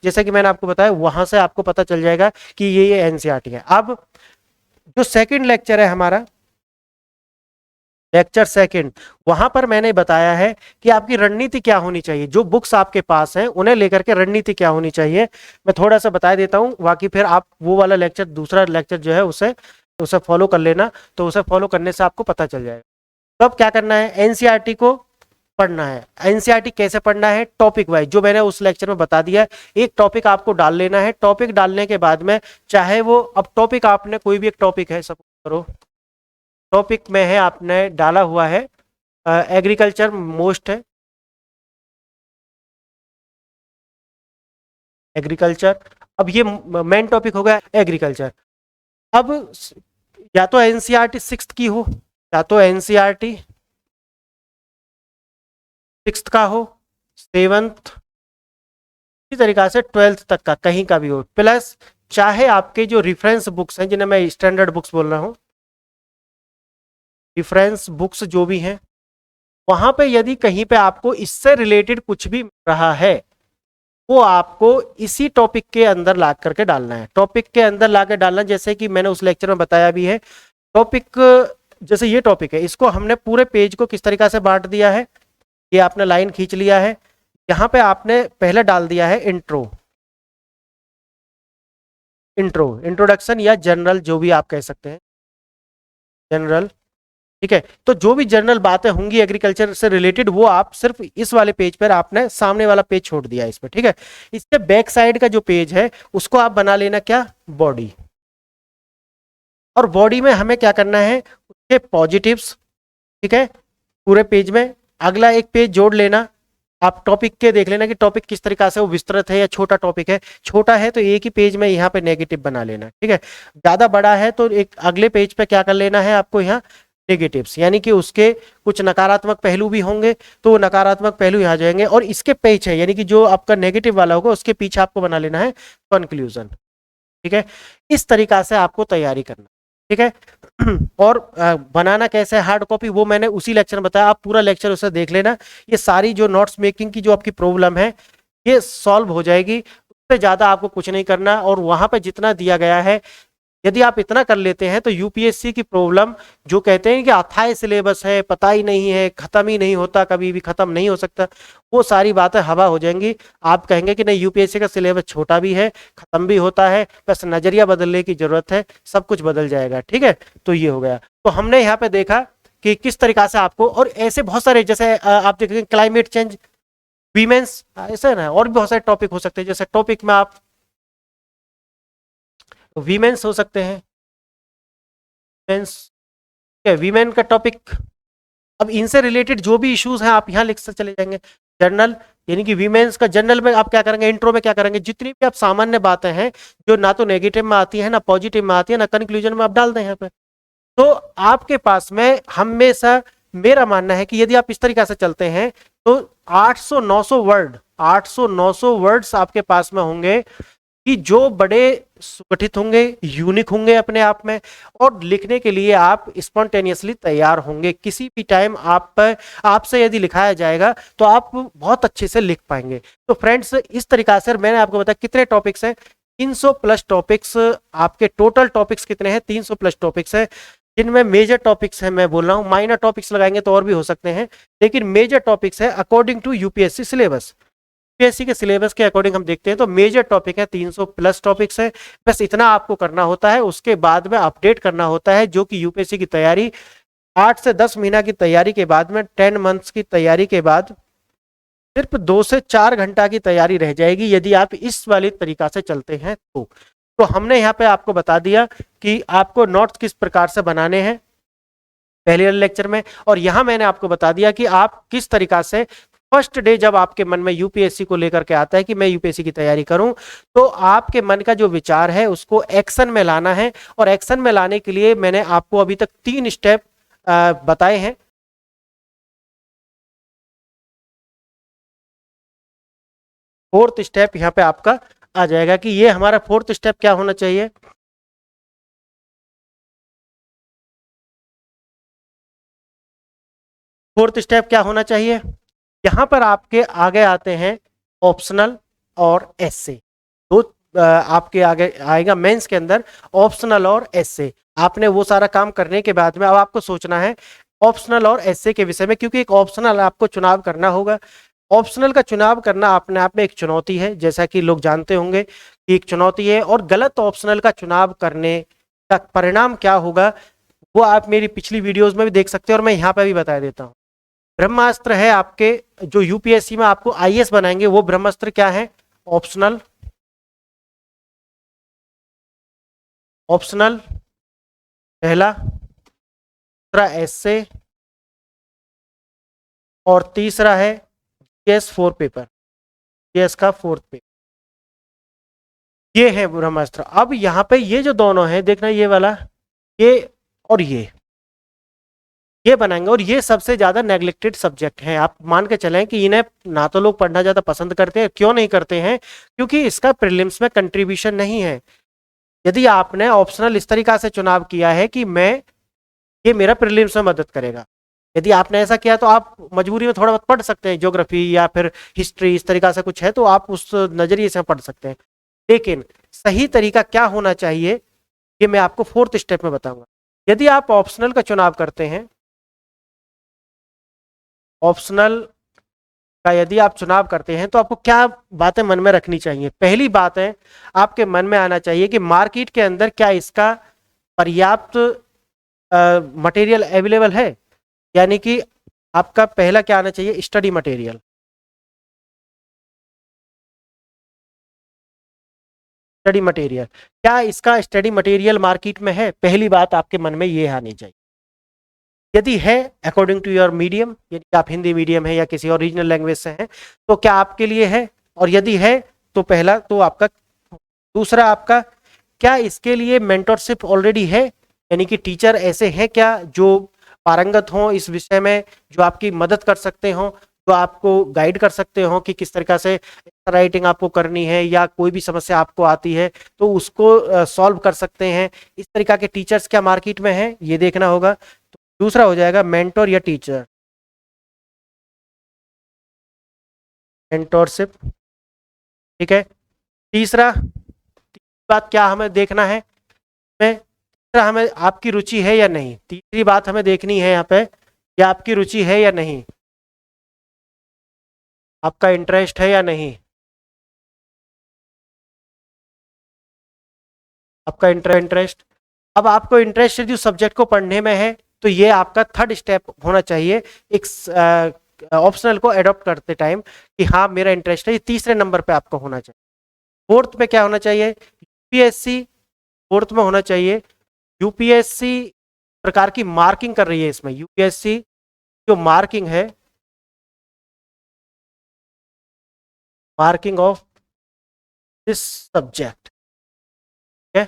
जैसे कि मैंने आपको बताया वहां से आपको पता चल जाएगा कि ये एनसीईआरटी है। अब जो सेकंड लेक्चर है हमारा, लेक्चर सेकंड, वहां पर मैंने बताया है कि आपकी रणनीति क्या होनी चाहिए, जो बुक्स आपके पास हैं उन्हें लेकर के रणनीति क्या होनी चाहिए। मैं थोड़ा सा बता देता हूं, बाकी फिर आप वो वाला लेक्चर, दूसरा लेक्चर जो है उसे उसे फॉलो कर लेना, तो उसे फॉलो करने से आपको पता चल जाएगा। तो अब क्या करना है, एनसीईआरटी को पढ़ना है। एनसीईआरटी कैसे पढ़ना है, टॉपिक वाइज, जो मैंने उस लेक्चर में बता दिया। एक टॉपिक आपको डाल लेना है, टॉपिक डालने के बाद में चाहे वो, अब टॉपिक आपने कोई भी एक टॉपिक है, सपोज करो टॉपिक में है आपने डाला हुआ है एग्रीकल्चर मोस्ट है, एग्रीकल्चर, अब ये मेन टॉपिक हो गया एग्रीकल्चर। अब या तो एनसीईआरटी सिक्स्थ की हो, या तो एनसीईआरटी सिक्स्थ का हो, सेवंथ, इसी तरीका से 12th तक का कहीं का भी हो, प्लस चाहे आपके जो रेफरेंस बुक्स हैं जिन्हें मैं स्टैंडर्ड बुक्स बोल रहा हूं, रेफरेंस बुक्स जो भी हैं, वहां पे यदि कहीं पे आपको इससे रिलेटेड कुछ भी मिल रहा है, वो आपको इसी टॉपिक के अंदर ला करके डालना है। टॉपिक के अंदर ला के डालना, जैसे कि मैंने उस लेक्चर में बताया भी है। टॉपिक, जैसे ये टॉपिक है, इसको हमने पूरे पेज को किस तरीका से बांट दिया है, ये आपने लाइन खींच लिया है, यहाँ पे आपने पहले डाल दिया है इंट्रोडक्शन या जनरल, जो भी आप कह सकते हैं, जनरल, ठीक है। तो जो भी जनरल बातें होंगी एग्रीकल्चर से रिलेटेड, वो आप सिर्फ इस वाले पेज पर, आपने सामने वाला पेज छोड़ दिया इस पर, ठीक है। इसके बैक साइड का जो पेज है उसको आप बना लेना क्या, बॉडी, और बॉडी में हमें क्या करना है, उसके पॉजिटिव्स, ठीक है, पूरे पेज में। अगला एक पेज जोड़ लेना, आप टॉपिक के देख लेना कि टॉपिक किस तरीका से वो विस्तृत है या छोटा टॉपिक है। छोटा है तो एक ही पेज में यहाँ पे नेगेटिव बना लेना, ठीक है। ज्यादा बड़ा है तो एक अगले पेज पे क्या कर लेना है आपको, यहाँ नेगेटिव्स, यानी कि उसके कुछ नकारात्मक पहलू भी होंगे तो वो नकारात्मक पहलू यहाँ जाएंगे, और इसके पीछे यानी कि जो आपका नेगेटिव वाला होगा उसके पीछे आपको बना लेना है कंक्लूजन, ठीक है। इस तरीका से आपको तैयारी करना, ठीक है। और बनाना कैसे है हार्ड कॉपी वो मैंने उसी लेक्चर में बताया, आप पूरा लेक्चर उसे देख लेना। ये सारी जो नोट्स मेकिंग की जो आपकी प्रॉब्लम है ये सॉल्व हो जाएगी, उससे ज़्यादा आपको कुछ नहीं करना। और वहाँ पे जितना दिया गया है यदि आप इतना कर लेते हैं तो यूपीएससी की प्रॉब्लम जो कहते हैं कि अथाह सिलेबस है, पता ही नहीं है, खत्म ही नहीं होता, कभी भी खत्म नहीं हो सकता, वो सारी बातें हवा हो जाएंगी। आप कहेंगे कि नहीं यूपीएससी का सिलेबस छोटा भी है, खत्म भी होता है, बस नजरिया बदलने की जरूरत है, सब कुछ बदल जाएगा। ठीक है, तो ये हो गया। तो हमने यहाँ पे देखा कि किस तरीका से आपको, और ऐसे बहुत सारे जैसे आप देखेंगे क्लाइमेट चेंज, वीमेंस, ऐसे है ना, और भी बहुत सारे टॉपिक हो सकते हैं। जैसे टॉपिक में आप वीमेंस हो सकते हैं, वीमेंस, वीमेन का टॉपिक। अब इनसे रिलेटेड जो भी इश्यूज हैं आप यहाँ लिख से चले जाएंगे। जर्नल, यानी कि वीमेंस का जर्नल में आप क्या करेंगे, इंट्रो में क्या करेंगे, जितनी भी आप सामान्य बातें हैं जो ना तो नेगेटिव में आती है ना पॉजिटिव में आती है ना कंक्लूजन में, आप डाल दें यहाँ पे। तो आपके पास में हमेशा, मेरा मानना है कि यदि आप इस तरीके से चलते हैं तो 800-900 वर्ड, 800-900 वर्ड्स आपके पास में होंगे कि जो बड़े सुगठित होंगे, यूनिक होंगे अपने आप में, और लिखने के लिए आप स्पॉन्टेनियसली तैयार होंगे। किसी भी टाइम आपसे यदि लिखाया जाएगा तो आप बहुत अच्छे से लिख पाएंगे। तो फ्रेंड्स इस तरीका से मैंने आपको बताया कितने टॉपिक्स हैं, 300 प्लस टॉपिक्स। आपके टोटल टॉपिक्स कितने हैं, 300 प्लस टॉपिक्स हैं, जिनमें मेजर टॉपिक्स हैं, मैं बोल रहा हूँ माइनर टॉपिक्स लगाएंगे तो और भी हो सकते हैं, लेकिन मेजर टॉपिक्स है according to UPSC syllabus. UPSC के सिलेबस के अकॉर्डिंग हम देखते हैं तो मेजर टॉपिक है, 300 प्लस टॉपिक्स है। बस इतना आपको करना होता है, उसके बाद में अपडेट करना होता है, जो कि यूपीएससी की तैयारी 8 से 10 महीना की तैयारी के बाद में, 10 मंथ्स की तैयारी के बाद सिर्फ 2 से 4 घंटा की तैयारी रह जाएगी यदि आप इस वाले तरीका से चलते हैं तो हमने यहाँ पे आपको बता दिया कि आपको नोट्स किस प्रकार से बनाने हैं पहले लेक्चर में, और यहाँ मैंने आपको बता दिया कि आप किस तरीका से फर्स्ट डे जब आपके मन में यूपीएससी को लेकर के आता है कि मैं यूपीएससी की तैयारी करूं, तो आपके मन का जो विचार है उसको एक्शन में लाना है। और एक्शन में लाने के लिए मैंने आपको अभी तक 3 स्टेप बताए हैं। फोर्थ स्टेप यहाँ पे आपका आ जाएगा कि ये हमारा फोर्थ स्टेप क्या होना चाहिए। फोर्थ स्टेप क्या होना चाहिए, यहाँ पर आपके आगे आते हैं ऑप्शनल और एसए। दो आपके आगे आएगा मेंस के अंदर ऑप्शनल और एसए। आपने वो सारा काम करने के बाद में अब आपको सोचना है ऑप्शनल और एसए के विषय में, क्योंकि एक ऑप्शनल आपको चुनाव करना होगा। ऑप्शनल का चुनाव करना अपने आप में एक चुनौती है, जैसा कि लोग जानते होंगे कि एक चुनौती है। और गलत ऑप्शनल का चुनाव करने का परिणाम क्या होगा वो आप मेरी पिछली वीडियोस में भी देख सकते हैं, और मैं यहाँ पे भी बता देता हूँ। ब्रह्मास्त्र है आपके, जो यूपीएससी में आपको आईएएस बनाएंगे, वो ब्रह्मास्त्र क्या है, ऑप्शनल, ऑप्शनल पहला, दूसरा एसए, और तीसरा है जीएस 4 पेपर, जीएस का 4th पेपर। ये है ब्रह्मास्त्र। अब यहाँ पे ये जो दोनों है देखना, ये वाला, ये और ये बनाएंगे, और ये सबसे ज्यादा नेग्लेक्टेड सब्जेक्ट हैं। आप मान के चलें कि इन्हें ना तो लोग पढ़ना ज्यादा पसंद करते हैं। क्यों नहीं करते हैं, क्योंकि इसका प्रीलिम्स में कंट्रीब्यूशन नहीं है। यदि आपने ऑप्शनल इस तरीका से चुनाव किया है कि मैं, ये मेरा प्रीलिम्स में मदद करेगा, यदि आपने ऐसा किया तो आप मजबूरी में थोड़ा बहुत पढ़ सकते हैं, ज्योग्राफी या फिर हिस्ट्री इस तरीका से कुछ है तो आप उस नजरिए से पढ़ सकते हैं। लेकिन सही तरीका क्या होना चाहिए ये मैं आपको 4th स्टेप में बताऊंगा। यदि आप ऑप्शनल का चुनाव करते हैं, ऑप्शनल का यदि आप चुनाव करते हैं तो आपको क्या बातें मन में रखनी चाहिए। पहली बात है, आपके मन में आना चाहिए कि मार्केट के अंदर क्या इसका पर्याप्त मटेरियल अवेलेबल है। यानी कि आपका पहला क्या आना चाहिए, स्टडी मटेरियल। स्टडी मटेरियल, क्या इसका स्टडी मटेरियल मार्केट में है, पहली बात आपके मन में ये आनी चाहिए। यदि है अकॉर्डिंग टू योर मीडियम, यदि आप हिंदी मीडियम है या किसी और रीजनल लैंग्वेज से हैं तो क्या आपके लिए है, और यदि है तो पहला तो आपका। दूसरा आपका, क्या इसके लिए मेंटरशिप ऑलरेडी है, यानी कि टीचर ऐसे हैं क्या जो पारंगत हों इस विषय में, जो आपकी मदद कर सकते हों, जो आपको गाइड कर सकते हो कि किस तरीका से राइटिंग आपको करनी है, या कोई भी समस्या आपको आती है तो उसको सॉल्व कर सकते हैं। इस तरीका के टीचर्स क्या मार्केट में हैं, ये देखना होगा। तो दूसरा हो जाएगा मेंटोर या टीचर, मेंटोरशिप। ठीक है। तीसरा बात क्या हमें देखना है, तीसरा हमें आपकी रुचि है या नहीं, तीसरी बात हमें देखनी है यहाँ पे कि आपकी रुचि है या नहीं, आपका इंटरेस्ट है या नहीं, आपका इंटरेस्ट। अब आपको इंटरेस्ट जो सब्जेक्ट को पढ़ने में है, तो ये आपका थर्ड स्टेप होना चाहिए एक ऑप्शनल को एडॉप्ट करते टाइम, कि हाँ मेरा इंटरेस्ट है, ये तीसरे नंबर पे आपको होना चाहिए। फोर्थ पे क्या होना चाहिए, यूपीएससी फोर्थ में होना चाहिए। यूपीएससी प्रकार की मार्किंग कर रही है इसमें, यूपीएससी जो मार्किंग है, मार्किंग ऑफ दिस सब्जेक्ट है।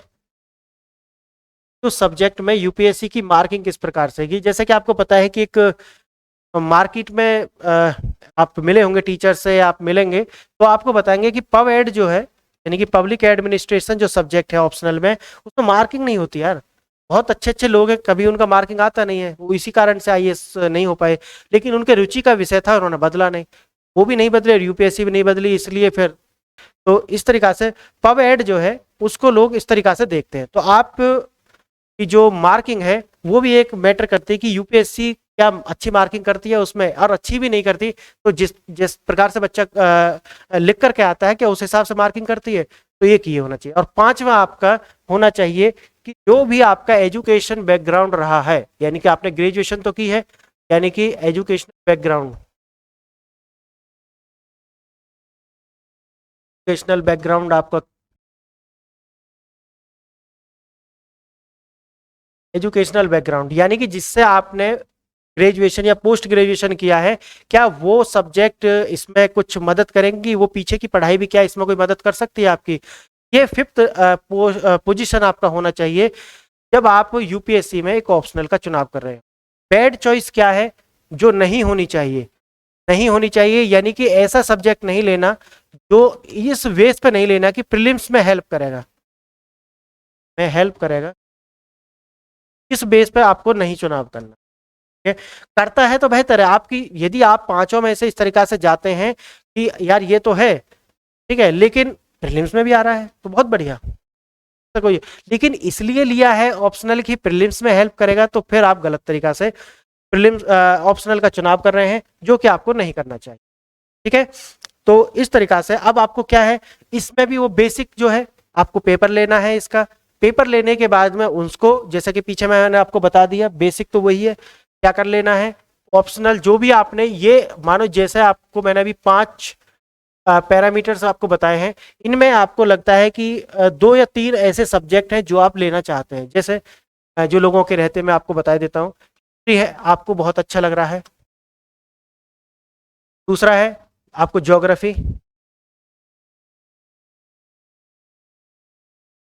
तो सब्जेक्ट में यूपीएससी की मार्किंग किस प्रकार से की, जैसे कि आपको पता है कि एक मार्केट में आप मिले होंगे टीचर से, आप मिलेंगे तो आपको बताएंगे कि पब एड जो है, यानी कि पब्लिक एडमिनिस्ट्रेशन जो सब्जेक्ट है ऑप्शनल में, उसमें मार्किंग नहीं होती यार। बहुत अच्छे अच्छे लोग हैं, कभी उनका मार्किंग आता नहीं है, वो इसी कारण से आईएएस नहीं हो पाए। लेकिन उनके रुचि का विषय था, उन्होंने बदला नहीं, वो भी नहीं बदले, यूपीएससी भी नहीं बदली, इसलिए फिर तो इस तरीका से पब एड जो है उसको लोग इस तरीका से देखते हैं। तो आप की जो मार्किंग है वो भी एक मैटर करती है कि यूपीएससी क्या अच्छी मार्किंग करती है उसमें, और अच्छी भी नहीं करती तो जिस जिस प्रकार से बच्चा लिख करके आता है क्या उस हिसाब से मार्किंग करती है। तो एक ये होना चाहिए। और पांचवा आपका होना चाहिए कि जो भी आपका एजुकेशन बैकग्राउंड रहा है, यानी कि आपने ग्रेजुएशन तो की है, यानी कि एजुकेशन बैकग्राउंड, एजुकेशनल बैकग्राउंड आपका, एजुकेशनल बैकग्राउंड यानी कि जिससे आपने ग्रेजुएशन या पोस्ट ग्रेजुएशन किया है, क्या वो सब्जेक्ट इसमें कुछ मदद करेंगी, वो पीछे की पढ़ाई भी क्या इसमें कोई मदद कर सकती है आपकी। ये फिफ्थ पोजीशन आपका होना चाहिए जब आप यूपीएससी में एक ऑप्शनल का चुनाव कर रहे हैं। बैड चॉइस क्या है जो नहीं होनी चाहिए, नहीं होनी चाहिए यानी कि ऐसा सब्जेक्ट नहीं लेना जो इस बेस पे नहीं लेना कि प्रीलिम्स में हेल्प करेगा, में हेल्प करेगा, इस बेस पे आपको नहीं चुनाव करना। करता है तो बेहतर है आपकी, यदि आप पांचों में से इस तरीका से जाते हैं कि यार ये तो है ठीक है लेकिन प्रीलिम्स में भी आ रहा है तो बहुत बढ़िया, तो कोई लेकिन इसलिए लिया है ऑप्शनल की प्रीलिम्स में हेल्प करेगा, तो फिर आप गलत तरीका से प्रीलिम्स ऑप्शनल का चुनाव कर रहे हैं जो कि आपको नहीं करना चाहिए। ठीक है, तो इस तरीका से अब आपको क्या है, इसमें भी वो बेसिक जो है आपको पेपर लेना है, इसका पेपर लेने के बाद में उसको जैसे कि पीछे मैंने आपको बता दिया, बेसिक तो वही है, क्या कर लेना है ऑप्शनल जो भी आपने ये मानो जैसे आपको मैंने अभी 5 पैरामीटर्स आपको बताए हैं, इनमें आपको लगता है कि 2 या 3 ऐसे सब्जेक्ट हैं जो आप लेना चाहते हैं, जैसे जो लोगों के रहते मैं आपको बता देता हूँ। है आपको बहुत अच्छा लग रहा है, दूसरा है आपको ज्योग्राफी,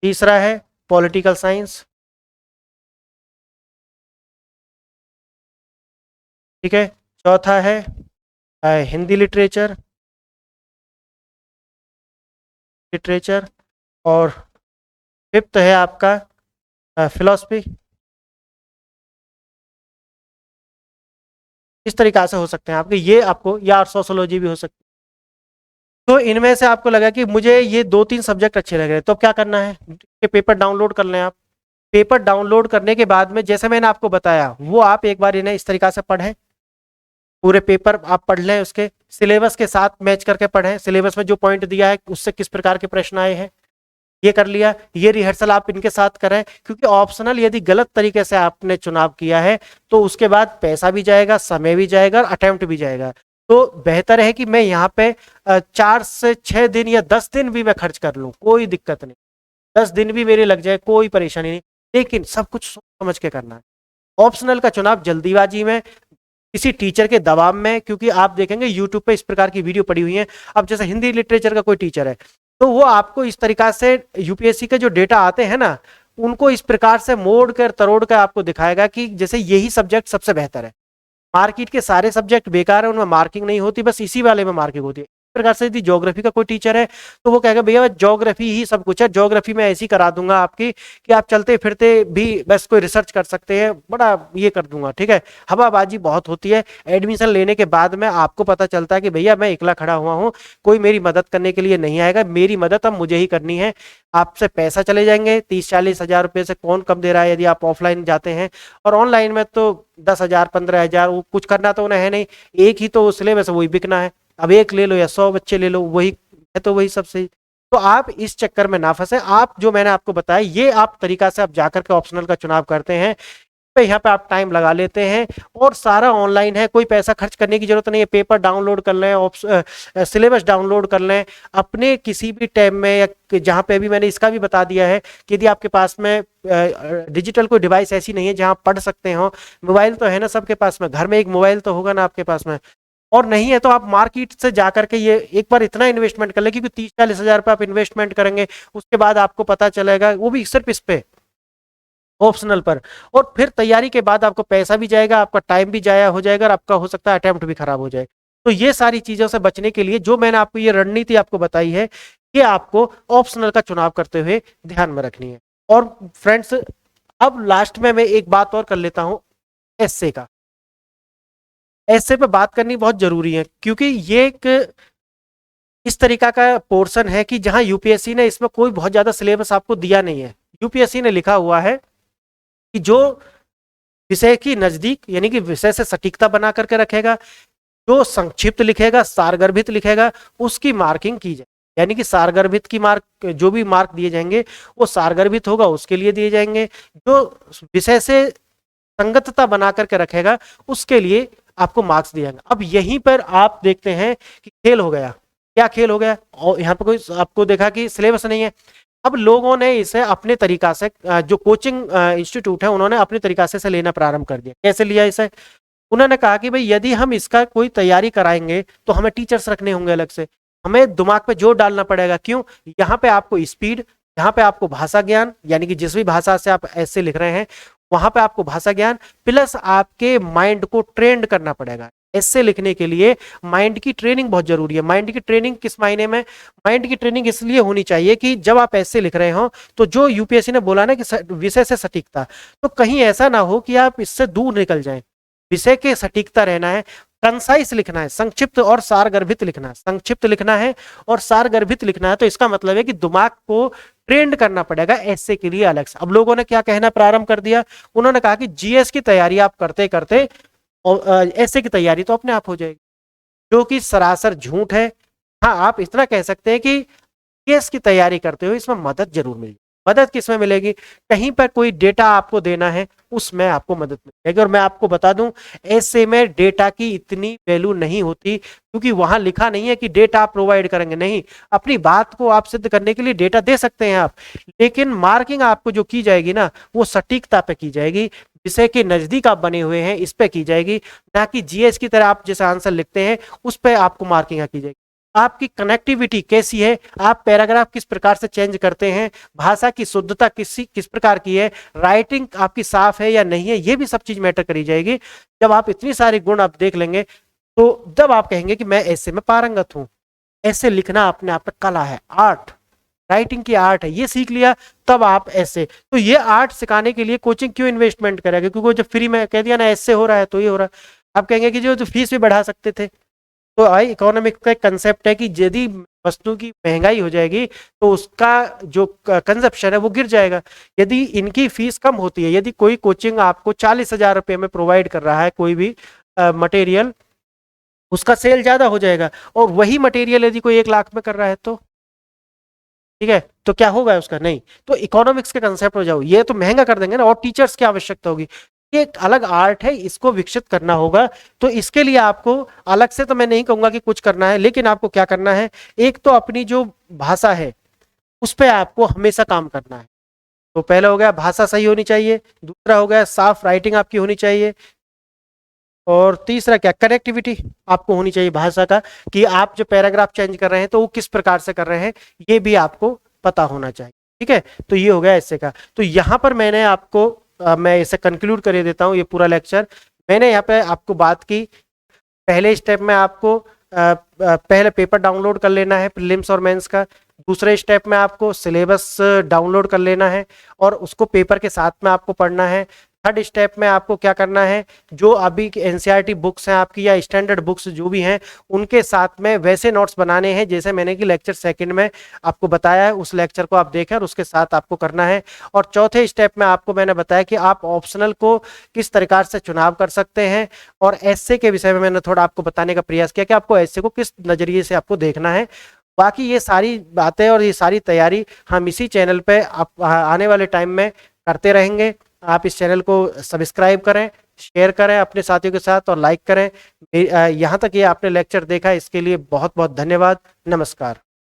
तीसरा है पॉलिटिकल साइंस, ठीक है, चौथा है हिंदी लिटरेचर, लिटरेचर, और फिफ्थ है आपका फिलॉसफी। इस तरीका से हो सकते हैं आपके, ये आपको या सोशोलॉजी भी हो सकती है। तो इनमें से आपको लगा कि मुझे ये 2-3 सब्जेक्ट अच्छे लग रहे हैं, तो अब क्या करना है कि पेपर डाउनलोड कर लें आप। पेपर डाउनलोड करने के बाद में जैसे मैंने आपको बताया वो आप एक बार इन्हें इस तरीका से पढ़ें, पूरे पेपर आप पढ़ लें, उसके सिलेबस के साथ मैच करके पढ़ें, सिलेबस में जो पॉइंट दिया है उससे किस प्रकार के प्रश्न आए हैं ये कर लिया, ये रिहर्सल आप इनके साथ करें, क्योंकि ऑप्शनल यदि गलत तरीके से आपने चुनाव किया है तो उसके बाद पैसा भी जाएगा, समय भी जाएगा और अटेम्प्ट भी जाएगा। तो बेहतर है कि मैं यहाँ पे 4 से 6 दिन या 10 दिन भी मैं खर्च कर लूँ, कोई दिक्कत नहीं, 10 दिन भी मेरे लग जाए कोई परेशानी नहीं, लेकिन सब कुछ सोच समझ के करना है। ऑप्शनल का चुनाव जल्दीबाजी में, किसी टीचर के दबाव में, क्योंकि आप देखेंगे यूट्यूब पे इस प्रकार की वीडियो पड़ी हुई है। अब जैसे हिंदी लिटरेचर का कोई टीचर है तो वो आपको इस तरीका से यूपीएससी के जो डेटा आते हैं ना उनको इस प्रकार से मोड़ कर तरोड़ कर आपको दिखाएगा कि जैसे यही सब्जेक्ट सबसे बेहतर है, मार्केट के सारे सब्जेक्ट बेकार है, उनमें मार्किंग नहीं होती, बस इसी वाले में मार्किंग होती है। इस प्रकार से यदि ज्योग्राफी का कोई टीचर है तो वो कहेगा भैया ज्योग्राफी ही सब कुछ है, ज्योग्राफी में ऐसी करा दूंगा आपकी कि आप चलते फिरते भी बस कोई रिसर्च कर सकते हैं, बड़ा ये कर दूंगा, ठीक है। हवाबाजी बहुत होती है। एडमिशन लेने के बाद में आपको पता चलता है कि भैया मैं इकला खड़ा हुआ हूँ, कोई मेरी मदद करने के लिए नहीं आएगा, मेरी मदद अब मुझे ही करनी है। आपसे पैसा चले जाएंगे, 30-40 हज़ार रुपये से कौन कम दे रहा है यदि आप ऑफलाइन जाते हैं। और ऑनलाइन में तो 10 हज़ार 15 हज़ार, वो कुछ करना तो उन्हें है नहीं, एक ही तो सिलेबस वही बिकना है। अब एक ले लो या 100 बच्चे ले लो, वही है तो वही सबसे। तो आप इस चक्कर में ना फंसे। आप जो मैंने आपको बताया ये आप तरीका से आप जाकर के ऑप्शनल का चुनाव करते हैं, पे यहाँ पे आप टाइम लगा लेते हैं और सारा ऑनलाइन है, कोई पैसा खर्च करने की जरूरत नहीं है। पेपर डाउनलोड कर लें, सिलेबस डाउनलोड कर लें अपने किसी भी टाइम में, या जहाँ पे अभी मैंने इसका भी बता दिया है कि यदि आपके पास में डिजिटल कोई डिवाइस ऐसी नहीं है जहाँ पढ़ सकते हो, मोबाइल तो है ना सबके पास में, घर में एक मोबाइल तो होगा ना आपके पास में, और नहीं है तो आप मार्केट से जाकर के ये एक बार इतना इन्वेस्टमेंट कर ले, क्योंकि 30-40 हज़ार रुपये आप इन्वेस्टमेंट करेंगे, उसके बाद आपको पता चलेगा, वो भी सिर्फ इस पे ऑप्शनल पर, और फिर तैयारी के बाद आपको पैसा भी जाएगा, आपका टाइम भी जाया हो जाएगा, और आपका हो सकता है अटेम्प्ट भी खराब हो जाए। तो ये सारी चीजों से बचने के लिए जो मैंने आपको ये रणनीति आपको बताई है, ये आपको ऑप्शनल का चुनाव करते हुए ध्यान में रखनी है। और फ्रेंड्स अब लास्ट में मैं एक बात और कर लेता हूं, एसए का। एसए पे बात करनी बहुत जरूरी है, क्योंकि ये एक इस तरीका का पोर्शन है कि जहां यूपीएससी ने इसमें कोई बहुत ज्यादा सिलेबस आपको दिया नहीं है। यूपीएससी ने लिखा हुआ है कि जो विषय की नजदीक, यानी कि विषय से सटीकता बना करके रखेगा, जो संक्षिप्त लिखेगा, सारगर्भित लिखेगा, उसकी मार्किंग की जाए। यानी कि सारगर्भित की मार्क, जो भी मार्क दिए जाएंगे वो सारगर्भित होगा उसके लिए दिए जाएंगे। जो विषय से संगतता बना करके रखेगा उसके लिए आपको मार्क्स दिए जाएंगे। अब यहीं पर आप देखते हैं कि खेल हो गया। क्या खेल हो गया? और यहाँ पर कोई आपको देखा कि सिलेबस नहीं है। अब लोगों ने इसे अपने तरीका से, जो कोचिंग इंस्टीट्यूट है उन्होंने अपने तरीका से लेना प्रारंभ कर दिया। कैसे लिया इसे? उन्होंने कहा कि भाई यदि हम इसका कोई तैयारी कराएंगे तो हमें टीचर्स रखने होंगे अलग से, हमें दिमाग पे जोर डालना पड़ेगा। क्यों? यहाँ पे आपको स्पीड, यहाँ पे आपको भाषा ज्ञान, यानी कि जिस भी भाषा से आप ऐसे लिख रहे हैं वहां पे आपको भाषा ज्ञान, प्लस आपके माइंड को ट्रेंड करना पड़ेगा। ऐसे लिखने के लिए माइंड की ट्रेनिंग बहुत जरूरी है। माइंड की ट्रेनिंग किस मायने में? माइंड की ट्रेनिंग इसलिए होनी चाहिए कि जब आप ऐसे लिख रहे हो तो जो यूपीएससी ने बोला ना कि विषय से सटीकता, तो कहीं ऐसा ना हो कि आप इससे दूर निकल जाएं। विषय के सटीकता रहना है, कंसाइस लिखना है, संक्षिप्त और सारगर्भित लिखना है। संक्षिप्त लिखना है और सारगर्भित लिखना है, तो इसका मतलब है कि दिमाग को ट्रेंड करना पड़ेगा ऐसे के लिए अलग से। अब लोगों ने क्या कहना प्रारंभ कर दिया? उन्होंने कहा कि जीएस की तैयारी आप करते करते ऐसे की तैयारी तो अपने आप हो जाएगी, जो कि सरासर झूठ है। हाँ, आप इतना कह सकते हैं कि जीएस की तैयारी करते हो इसमें मदद जरूर मिलेगी। मदद किसमें मिलेगी? कहीं पर कोई डेटा आपको देना है उसमें आपको मदद मिलेगी। और मैं आपको बता दूं, ऐसे में डेटा की इतनी वैल्यू नहीं होती, क्योंकि वहां लिखा नहीं है कि डेटा आप प्रोवाइड करेंगे। नहीं, अपनी बात को आप सिद्ध करने के लिए डेटा दे सकते हैं आप, लेकिन मार्किंग आपको जो की जाएगी ना वो सटीकता पे की जाएगी, विषय के नजदीक आप बने हुए हैं इस पे की जाएगी, ना कि जीएस की तरह आप जैसे आंसर लिखते हैं उस पर आपको मार्किंग की जाएगी। आपकी कनेक्टिविटी कैसी है, आप पैराग्राफ किस प्रकार से चेंज करते हैं, भाषा की शुद्धता किस प्रकार की है, राइटिंग आपकी साफ है या नहीं है, ये भी सब चीज मैटर करी जाएगी। जब आप इतनी सारी गुण आप देख लेंगे तो जब आप कहेंगे कि मैं ऐसे में पारंगत हूं, ऐसे लिखना अपने आप में कला है, आर्ट, राइटिंग की आर्ट है, ये सीख लिया तब आप ऐसे। तो ये आर्ट सिखाने के लिए कोचिंग क्यों इन्वेस्टमेंट करेगा? क्योंकि वो जब फ्री में कह दिया ना ऐसे हो रहा है तो ये हो रहा है। आप कहेंगे कि जो तो फीस भी बढ़ा सकते थे। तो आई इकोनॉमिक्स का एक कंसेप्ट है कि यदि वस्तु की महंगाई हो जाएगी तो उसका जो कंजप्शन है वो गिर जाएगा। यदि इनकी फीस कम होती है, यदि कोई कोचिंग आपको 40,000 रुपये में प्रोवाइड कर रहा है कोई भी मटेरियल, उसका सेल ज्यादा हो जाएगा। और वही मटेरियल यदि कोई 1 लाख में कर रहा है तो ठीक है, तो क्या होगा उसका? नहीं। तो इकोनॉमिक्स के कंसेप्ट हो जाओ, ये तो महंगा कर देंगे ना, और टीचर्स की आवश्यकता होगी। ये एक अलग आर्ट है, इसको विकसित करना होगा। तो इसके लिए आपको अलग से तो मैं नहीं कहूंगा कि कुछ करना है, लेकिन आपको क्या करना है, एक तो अपनी जो भाषा है उस पर आपको हमेशा काम करना है। तो पहला हो गया भाषा सही होनी चाहिए, दूसरा हो गया साफ राइटिंग आपकी होनी चाहिए, और तीसरा क्या, कनेक्टिविटी आपको होनी चाहिए भाषा का, कि आप जो पैराग्राफ चेंज कर रहे हैं तो वो किस प्रकार से कर रहे हैं ये भी आपको पता होना चाहिए। ठीक है, तो ये हो गया ऐसे का। तो यहाँ पर मैंने आपको मैं इसे कंक्लूड कर देता हूँ ये पूरा लेक्चर। मैंने यहाँ पे आपको बात की, पहले स्टेप में आपको पहले पेपर डाउनलोड कर लेना है प्रीलिम्स और मेंस का। दूसरे स्टेप में आपको सिलेबस डाउनलोड कर लेना है और उसको पेपर के साथ में आपको पढ़ना है। थर्ड स्टेप में आपको क्या करना है, जो अभी की एनसीईआरटी बुक्स हैं आपकी या स्टैंडर्ड बुक्स जो भी हैं, उनके साथ में वैसे नोट्स बनाने हैं जैसे मैंने कि लेक्चर सेकंड में आपको बताया है, उस लेक्चर को आप देखें और उसके साथ आपको करना है। और चौथे स्टेप में आपको मैंने बताया कि आप ऑप्शनल को किस प्रकार से चुनाव कर सकते हैं, और एसए के विषय में मैंने थोड़ा आपको बताने का प्रयास किया कि आपको एसए को किस नजरिए से आपको देखना है। बाकी ये सारी बातें और ये सारी तैयारी हम इसी चैनल पे आप आने वाले टाइम में करते रहेंगे। आप इस चैनल को सब्सक्राइब करें, शेयर करें अपने साथियों के साथ और लाइक करें। यहाँ तक ये आपने लेक्चर देखा, इसके लिए बहुत बहुत धन्यवाद। नमस्कार।